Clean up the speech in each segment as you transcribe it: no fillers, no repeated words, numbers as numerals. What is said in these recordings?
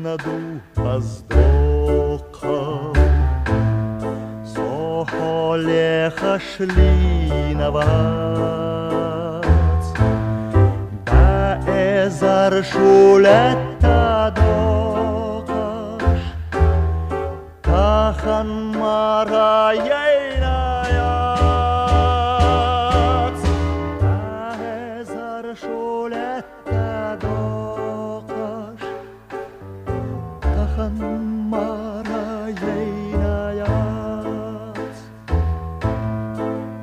наду воздухом, Сохолеха шли на вас, да эзаршулетта докаш, Тахан мара ейнаяц, да эзаршулетта докаш, Тахан мара ейнаяц.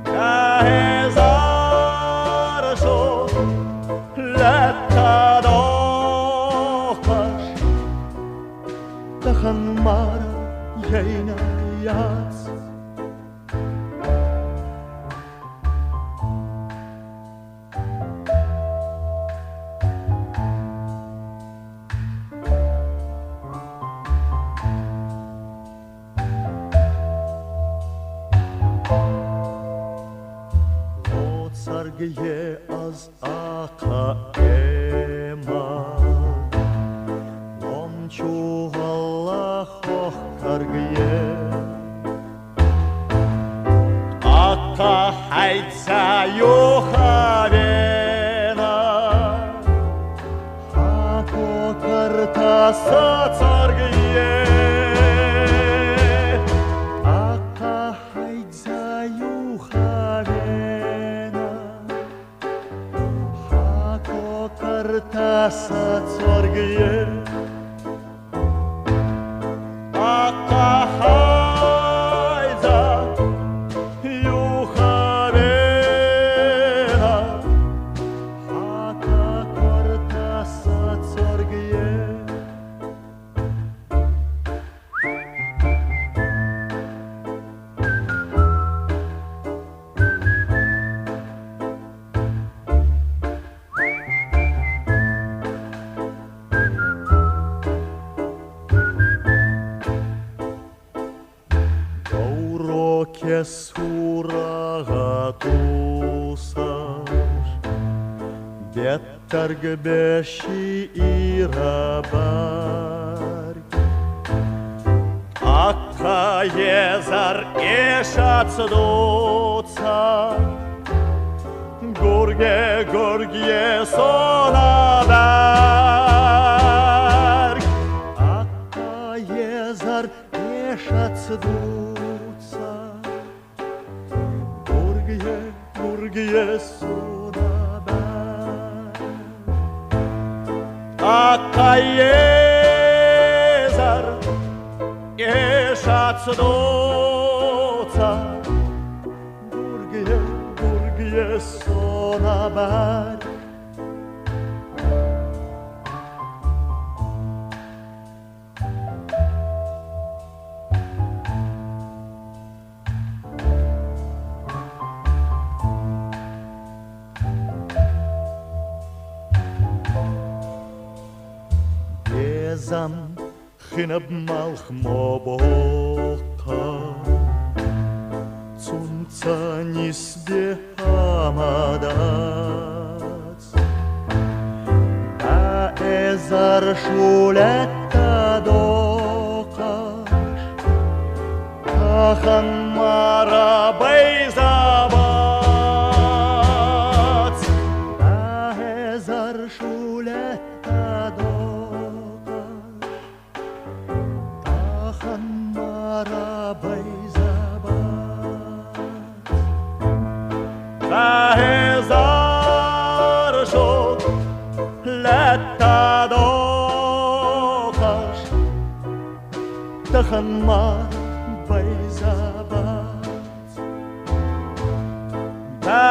Да эзаршулетта докаш, Тахан мара ейнаяц. Лоцаргие аз акаэма, Ломчугаллахох каргие, Ака хайца юхавена, Хако картаса царгие, Ака хайца юхавена, Хако картаса царгие, Ака хайца юхавена, Хако картаса царгие. Уроке сурагатусаш, Беттаргбеши и рабарь, Акка езар эшацдуца, Гурге сонабарь, Акка езар эшацдуца, Гурге сонабарь, Акка езар эшацдуца, Гурге сонабарь. Безам хинаб малх мобока, Цунца нисбе амадац, Да эзаршулетта докаш, Тахан мара байзабац, Да эзаршулетта докаш, Тахан мара байзабац, Да эзаршулетта докаш, Тахан мара байзабац, Да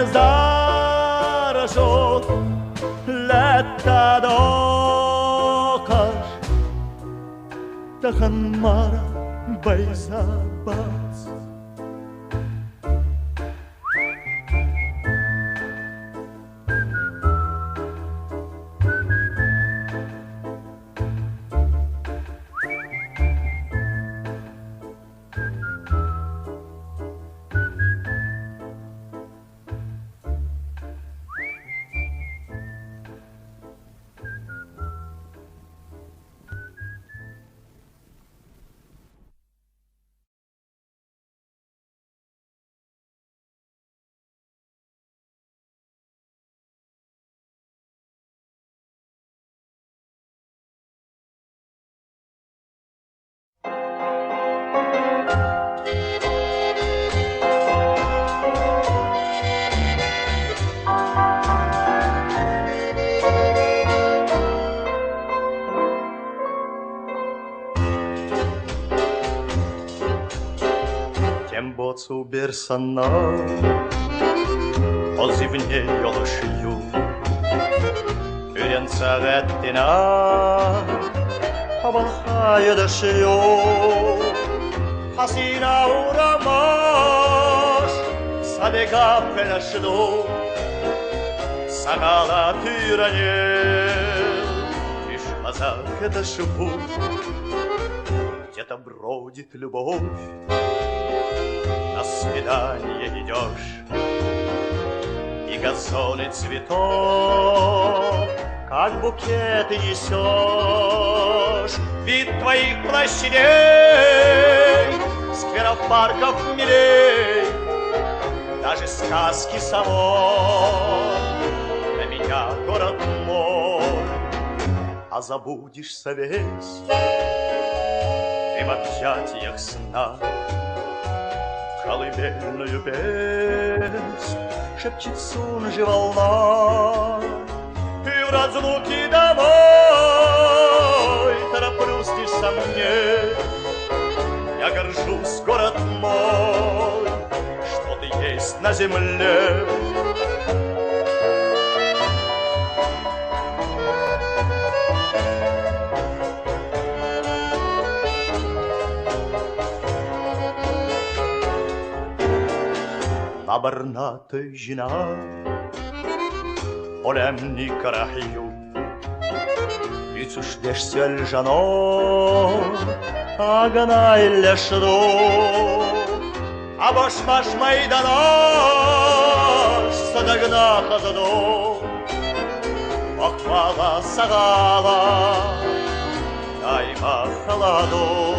эзаршулетта докаш, Тахан мара байзабац. персонал, позивнее лошью, Ürенцеветtina, Абалхая дошью, Хасина урамаш, Садега пенашду, Сагала тиранел, Лишь в глазах это шву, где-то бродит любовь, на свидание идешь, и газоны цветов, как букеты несешь. Вид твоих площадей, скверов, парков милей, даже сказки самой, для меня город мой. А забудешься весь ты в объятиях сна, колыбельную песнь шепчет сунжи волна, и в разлуке домой тороплюсь со мне. Я горжусь, город мой, что ты есть на земле. Абарната жена, полемни карахью, Вицушдешься льжано, агана или шро, а бош-маш майданаш, садагна хазадо, охвала сагала, дайма халадо.